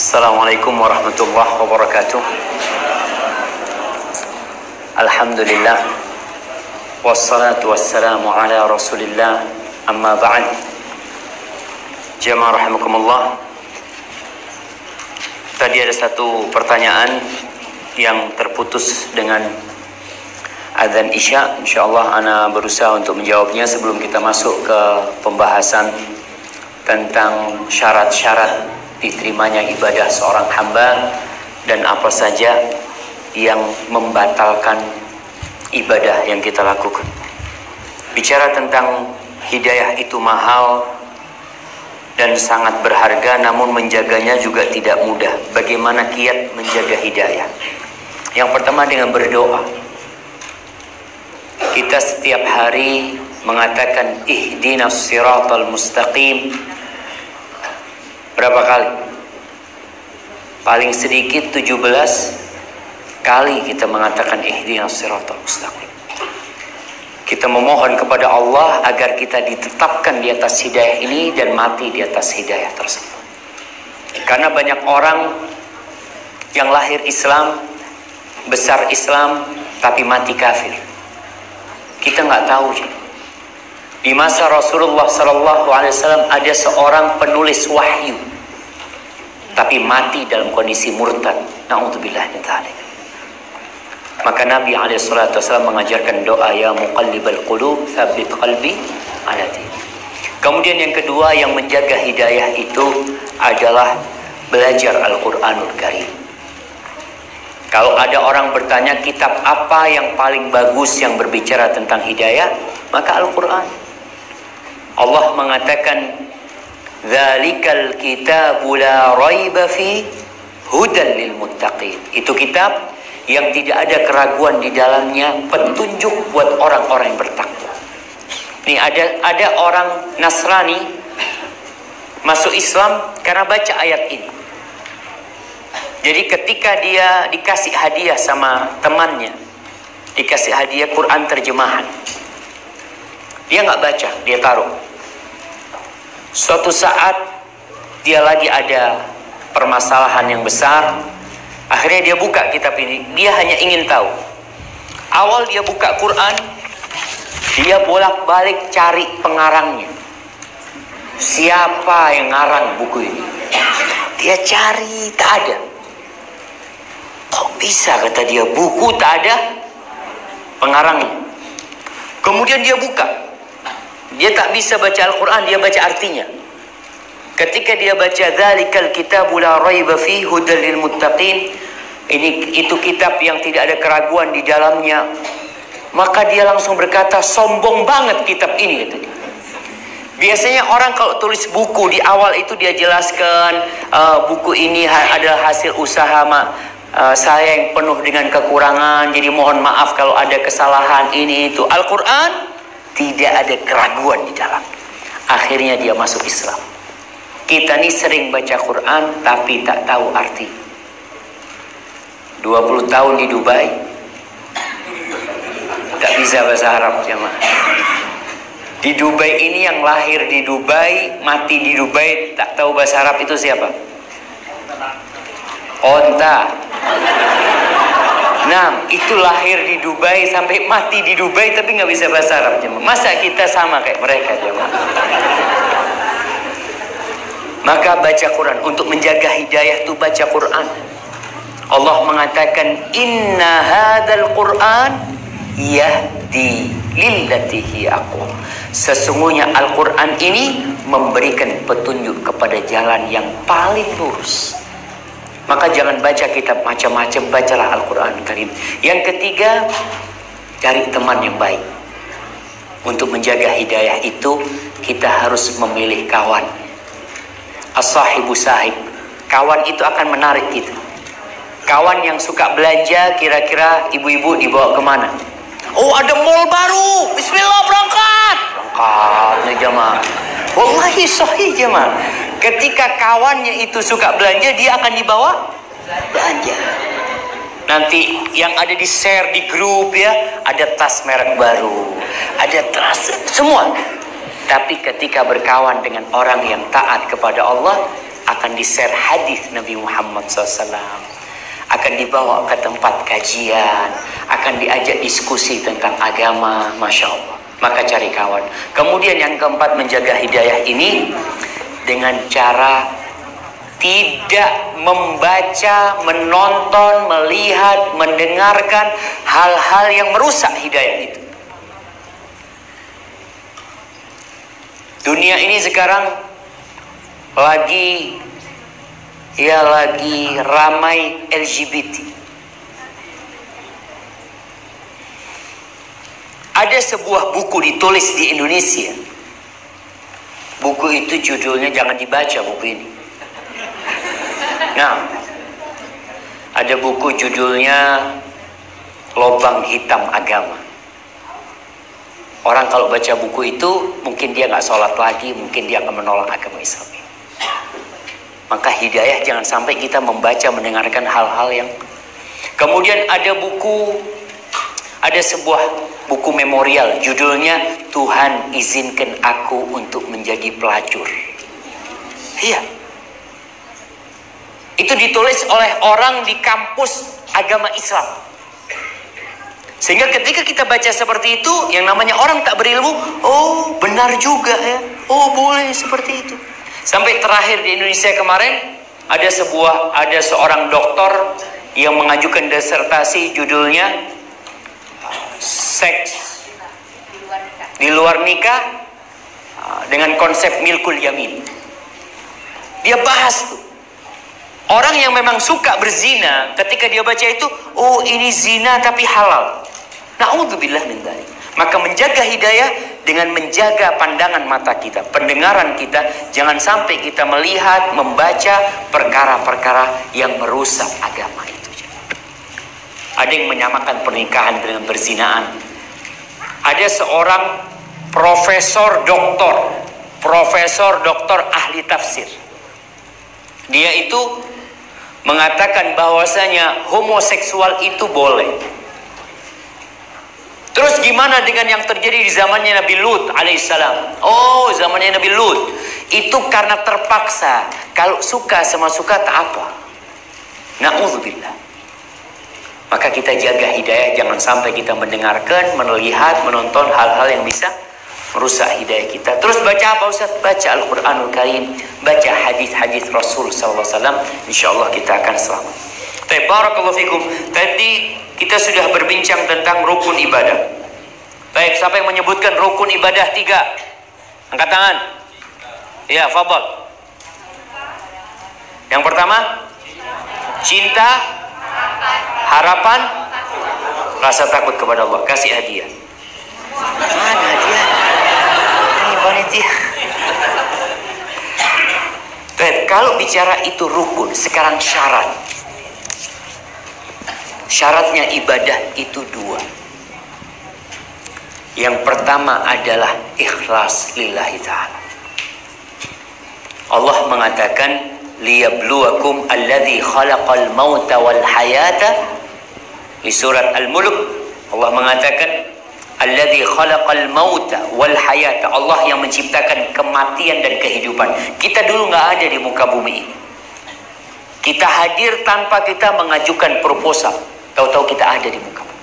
Assalamualaikum warahmatullahi wabarakatuh. Alhamdulillah, wassalatu wassalamu ala rasulillah, amma ba'd. Jamaah rahimakumullah. Tadi ada satu pertanyaan yang terputus dengan azan Isya. InsyaAllah ana berusaha untuk menjawabnya sebelum kita masuk ke pembahasan tentang syarat-syarat diterimanya ibadah seorang hamba dan apa saja yang membatalkan ibadah yang kita lakukan. Bicara tentang hidayah itu mahal dan sangat berharga, namun menjaganya juga tidak mudah. Bagaimana kiat menjaga hidayah? Yang pertama dengan berdoa. Kita setiap hari mengatakan ihdinas siratal mustaqim. Berapa kali? Paling sedikit 17 kali kita mengatakan ihdinas siratal mustaqim. Kita memohon kepada Allah agar kita ditetapkan di atas hidayah ini dan mati di atas hidayah tersebut. Karena banyak orang yang lahir Islam, besar Islam, tapi mati kafir. Kita nggak tahu. Di masa Rasulullah SAW ada seorang penulis wahyu, tapi mati dalam kondisi murtad. Na'udzubillah min dzalik. Maka Nabi SAW mengajarkan doa, ya muqallibal qulub, tsabbit qalbi ala dinik. Kemudian yang kedua yang menjaga hidayah itu adalah belajar Al-Quranul Karim. Kalau ada orang bertanya kitab apa yang paling bagus yang berbicara tentang hidayah, maka Al-Quran. Allah mengatakan dzalikal kitabu la raiba fi hudan lil muttaqin. Itu kitab yang tidak ada keraguan di dalamnya, petunjuk buat orang-orang yang bertakwa. Nih ada orang Nasrani masuk Islam karena baca ayat ini. Jadi ketika dia dikasih hadiah sama temannya, dikasih hadiah Quran terjemahan, dia nggak baca, dia taruh. Suatu saat dia lagi ada permasalahan yang besar, akhirnya dia buka kitab ini. Dia hanya ingin tahu. Awal dia buka Quran, dia bolak-balik cari pengarangnya. Siapa yang ngarang buku ini? Dia cari, tak ada. Kok bisa, kata dia, buku tak ada pengarangnya. Kemudian dia buka. Dia tak bisa baca Al-Quran, dia baca artinya. Ketika dia baca dzalikal kitabu la raiba fi hudal lil muttaqin, itu kitab yang tidak ada keraguan di dalamnya, maka dia langsung berkata, sombong banget kitab ini, kata dia. Biasanya orang kalau tulis buku di awal itu dia jelaskan buku ini adalah hasil usaha saya yang penuh dengan kekurangan, jadi mohon maaf kalau ada kesalahan ini itu. Al-Quran tidak ada keraguan di dalam. Akhirnya dia masuk Islam. Kita nih sering baca Quran tapi tak tahu arti. 20 tahun di Dubai tak bisa bahasa Arab, jemaah. Di Dubai ini yang lahir di Dubai, mati di Dubai, tak tahu bahasa Arab itu siapa? Onta. Nah, itu lahir di Dubai sampai mati di Dubai tapi nggak bisa bahasa Arab, jemaah. Masa kita sama kayak mereka, jemaah? Maka baca Quran. Untuk menjaga hidayah itu baca Quran. Allah mengatakan inna hadzal Quran yahdi lillati hiya aqwam. Sesungguhnya Al-Quran ini memberikan petunjuk kepada jalan yang paling lurus. Maka jangan baca kitab macam-macam, bacalah Al-Quran Karim. Yang ketiga, cari teman yang baik. Untuk menjaga hidayah itu, kita harus memilih kawan. As-sahibu sahib. Kawan itu akan menarik kita. Kawan yang suka belanja, kira-kira ibu-ibu dibawa kemana? Oh, ada mall baru, bismillah berangkat. Berangkat nih jemaah. Wallahi sahih jemaah. Ketika kawannya itu suka belanja, dia akan dibawa belanja. Nanti yang ada di share di grup ya, ada tas merek baru, ada tas semua. Tapi ketika berkawan dengan orang yang taat kepada Allah, akan di-share hadis Nabi Muhammad SAW, akan dibawa ke tempat kajian, akan diajak diskusi tentang agama. Masya Allah. Maka cari kawan. Kemudian yang keempat, menjaga hidayah ini dengan cara tidak membaca, menonton, melihat, mendengarkan hal-hal yang merusak hidayah itu. Dunia ini sekarang lagi ramai LGBT. Ada sebuah buku ditulis di Indonesia. Buku itu judulnya, jangan dibaca buku ini. Nah, ada buku judulnya Lobang Hitam Agama. Orang kalau baca buku itu, mungkin dia nggak sholat lagi, mungkin dia akan menolak agama Islam. Maka hidayah jangan sampai kita membaca, mendengarkan hal-hal yang... Kemudian ada sebuah buku memorial, judulnya Tuhan Izinkan Aku Untuk Menjadi Pelacur. Iya. Itu ditulis oleh orang di kampus agama Islam. Sehingga ketika kita baca seperti itu, yang namanya orang tak berilmu, oh benar juga ya, oh boleh seperti itu. Sampai terakhir di Indonesia kemarin, ada seorang doktor yang mengajukan disertasi judulnya Seks di luar nikah dengan konsep milkul yamin. Dia bahas tuh, orang yang memang suka berzina, ketika dia baca itu, oh ini zina tapi halal. Na'udzubillah min dzalik. Maka menjaga hidayah dengan menjaga pandangan mata kita, pendengaran kita, jangan sampai kita melihat, membaca perkara-perkara yang merusak agama itu. Ada yang menyamakan pernikahan dengan perzinaan. Ada seorang profesor doktor ahli tafsir. Dia itu mengatakan bahwasanya homoseksual itu boleh. Terus gimana dengan yang terjadi di zamannya Nabi Lut alaihissalam? Oh, zamannya Nabi Lut itu karena terpaksa. Kalau suka sama suka tak apa. Na'udzubillah. Maka kita jaga hidayah, jangan sampai kita mendengarkan, melihat, menonton hal-hal yang bisa merusak hidayah kita. Terus baca apa Ustaz? Baca Al-Quranul Karim, baca hadis-hadis Rasul SAW. InsyaAllah kita akan selamat. Barakallahu fikum. Tadi kita sudah berbincang tentang rukun ibadah. Baik, siapa yang menyebutkan rukun ibadah 3? Angkat tangan. Ya, fadhal. Yang pertama, cinta, harapan, rasa takut kepada Allah. Kasih hadiah. Mana hadiah? Ini panitia. Baik, kalau bicara itu rukun, sekarang syarat. Syaratnya ibadah itu 2. Yang pertama adalah ikhlas lillahi ta'ala. Allah mengatakan liyabluwakum alladzi khalaqal mauta wal hayata. Di surat Al-Mulk Allah mengatakan alladzi khalaqal mauta wal hayata. Allah yang menciptakan kematian dan kehidupan. Kita dulu nggak ada di muka bumi ini. Kita hadir tanpa kita mengajukan proposal. Tahu-tahu kita ada di muka bumi.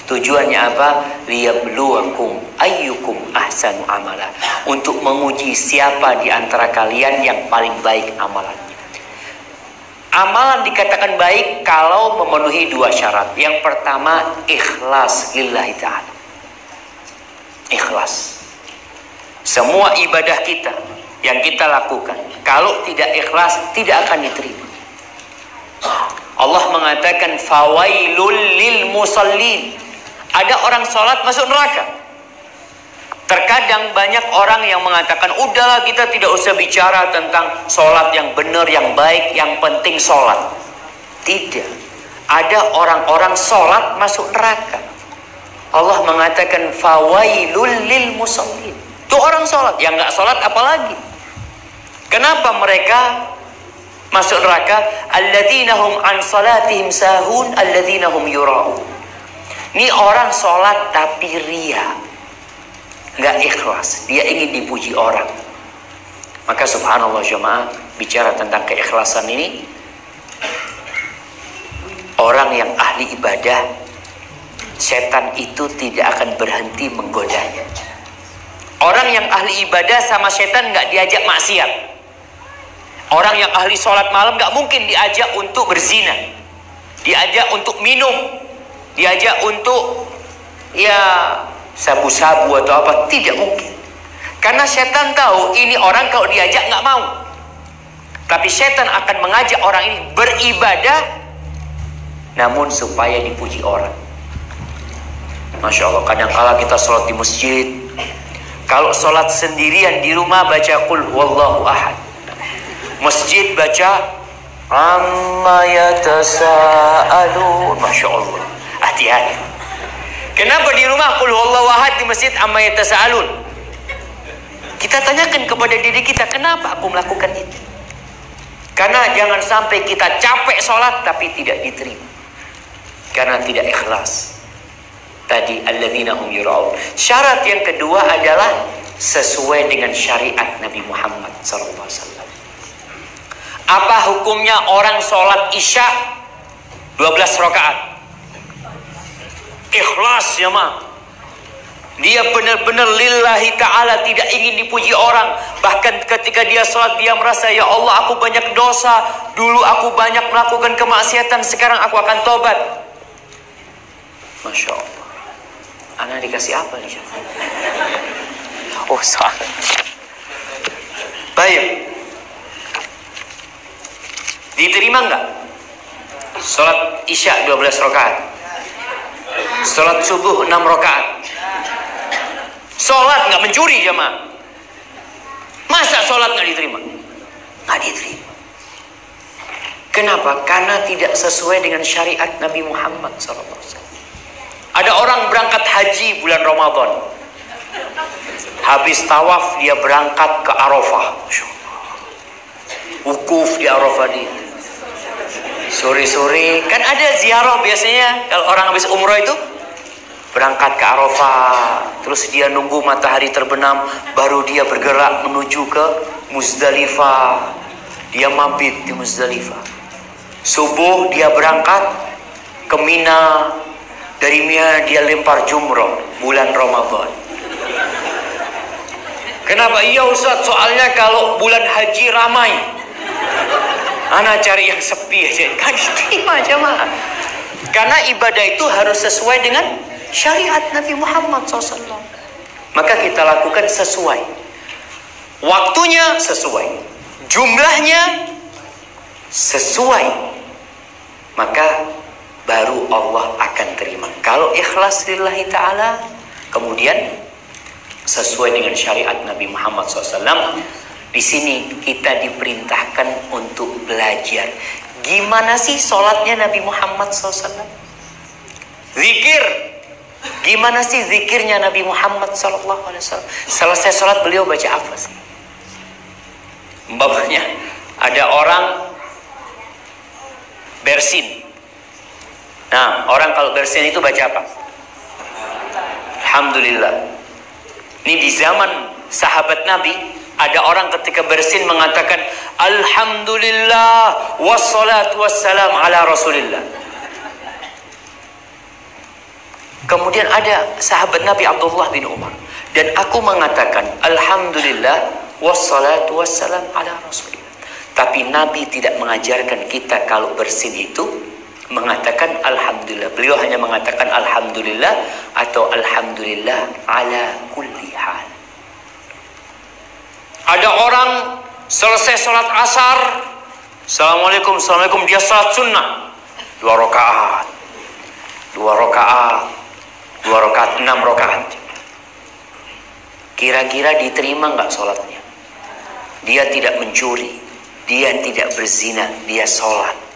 Tujuannya apa? Liyabluwakum ayyukum ahsanu amala. Untuk menguji siapa di antara kalian yang paling baik amalannya. Amalan dikatakan baik kalau memenuhi 2 syarat. Yang pertama, ikhlas lillahi ta'ala. Ikhlas. Semua ibadah kita yang kita lakukan, kalau tidak ikhlas, tidak akan diterima. Allah mengatakan fawailul lil musallin. Ada orang sholat masuk neraka. Terkadang banyak orang yang mengatakan udahlah kita tidak usah bicara tentang sholat yang benar, yang baik, yang penting sholat. Tidak. Ada orang-orang sholat masuk neraka. Allah mengatakan fawailul lil musallin. Itu orang sholat, yang nggak sholat apalagi. Kenapa mereka masuk neraka? Alladzina hum an salatihim sahun alladzina hum yura'un. Ini orang sholat tapi ria, nggak ikhlas. Dia ingin dipuji orang. Maka subhanallah jemaah, bicara tentang keikhlasan ini, orang yang ahli ibadah, setan itu tidak akan berhenti menggodanya. Orang yang ahli ibadah sama setan nggak diajak maksiat. Orang yang ahli sholat malam nggak mungkin diajak untuk berzina, diajak untuk minum, diajak untuk sabu-sabu atau apa, tidak mungkin. Karena setan tahu ini orang kalau diajak nggak mau. Tapi setan akan mengajak orang ini beribadah, namun supaya dipuji orang. Masya Allah, kadang-kala kita sholat di masjid, kalau sholat sendirian di rumah baca qul huwallahu ahad, masjid baca amma yatasaalun. Masya Allah, hati-hati. Kenapa di rumah qul huwallahu ahad, di masjid amma yatasaalun? Kita tanyakan kepada diri kita, kenapa aku melakukan itu? Karena jangan sampai kita capek sholat tapi tidak diterima, karena tidak ikhlas. Tadi alladzina hum yura'un. Syarat yang kedua adalah sesuai dengan syariat Nabi Muhammad SAW. Apa hukumnya orang sholat isya 12 rakaat? Ikhlas ya ma. Dia benar-benar lillahi ta'ala, tidak ingin dipuji orang. Bahkan ketika dia sholat, dia merasa, ya Allah, aku banyak dosa. Dulu aku banyak melakukan kemaksiatan, sekarang aku akan tobat. Masya Allah. Anak dikasih apa nih? Oh, salah. Baik. Diterima enggak? Sholat isya 12 rakaat. Sholat subuh 6 rakaat. Sholat nggak mencuri jemaah. Masa sholat nggak diterima? Nggak diterima. Kenapa? Karena tidak sesuai dengan syariat Nabi Muhammad SAW. Ada orang berangkat haji bulan Ramadan, habis tawaf dia berangkat ke Arafah, wukuf di Arafah dia. Sore-sore kan ada ziarah biasanya kalau orang habis umroh itu. Berangkat ke Arafah, terus dia nunggu matahari terbenam, baru dia bergerak menuju ke Muzdalifah. Dia mabit di Muzdalifah. Subuh dia berangkat ke Mina. Dari Mina dia lempar jumroh bulan Ramadan. Kenapa? Iya Ustaz, soalnya kalau bulan haji ramai. Ana cari yang sepi aja. Kan diterima aja mah. Karena ibadah itu harus sesuai dengan syariat Nabi Muhammad SAW. Maka kita lakukan sesuai, waktunya sesuai, jumlahnya sesuai, maka baru Allah akan terima. Kalau ikhlas lillahi ta'ala, kemudian sesuai dengan syariat Nabi Muhammad SAW. Di sini kita diperintahkan untuk belajar gimana sih sholatnya Nabi Muhammad SAW. Zikir, gimana sih zikirnya Nabi Muhammad SAW? Selesai sholat beliau baca apa sih? Umpamanya ada orang bersin. Nah, orang kalau bersin itu baca apa? Alhamdulillah. Ini di zaman sahabat Nabi, ada orang ketika bersin mengatakan Alhamdulillah wassalatu wassalam ala Rasulillah. Kemudian ada sahabat Nabi Abdullah bin Umar, dan aku mengatakan Alhamdulillah wassalatu wassalam ala Rasulillah. Tapi Nabi tidak mengajarkan kita kalau bersin itu mengatakan Alhamdulillah. Beliau hanya mengatakan Alhamdulillah atau Alhamdulillah ala kulli hal. Ada orang selesai sholat asar, Assalamualaikum, Assalamualaikum, dia sholat sunnah 2 rakaat, 2 rakaat, 2 rakaat, 6 rakaat. Kira-kira diterima nggak sholatnya? Dia tidak mencuri, dia tidak berzina, dia sholat.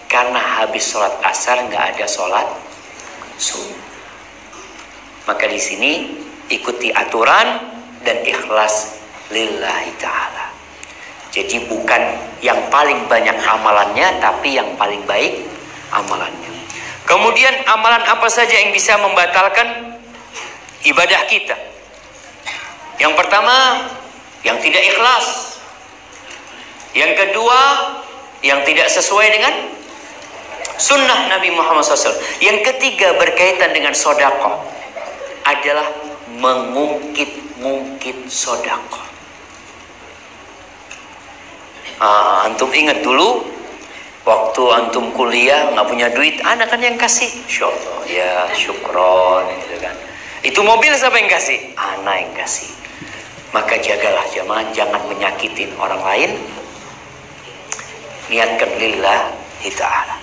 Karena habis sholat asar nggak ada sholat sunnah. Maka di sini ikuti aturan dan ikhlas lillahi ta'ala. Jadi bukan yang paling banyak amalannya, tapi yang paling baik amalannya. Kemudian amalan apa saja yang bisa membatalkan ibadah kita? Yang pertama, yang tidak ikhlas. Yang kedua, yang tidak sesuai dengan sunnah Nabi Muhammad SAW. Yang ketiga berkaitan dengan sedekah adalah mengungkit-ungkit sedekah. Antum ingat dulu waktu antum kuliah nggak punya duit, anak kan yang kasih, Insya Allah ya syukron gitu kan. Itu mobil siapa yang kasih? Anak yang kasih. Maka jagalah jamaah, jangan menyakitin orang lain. Niatkan lillahi ta'ala.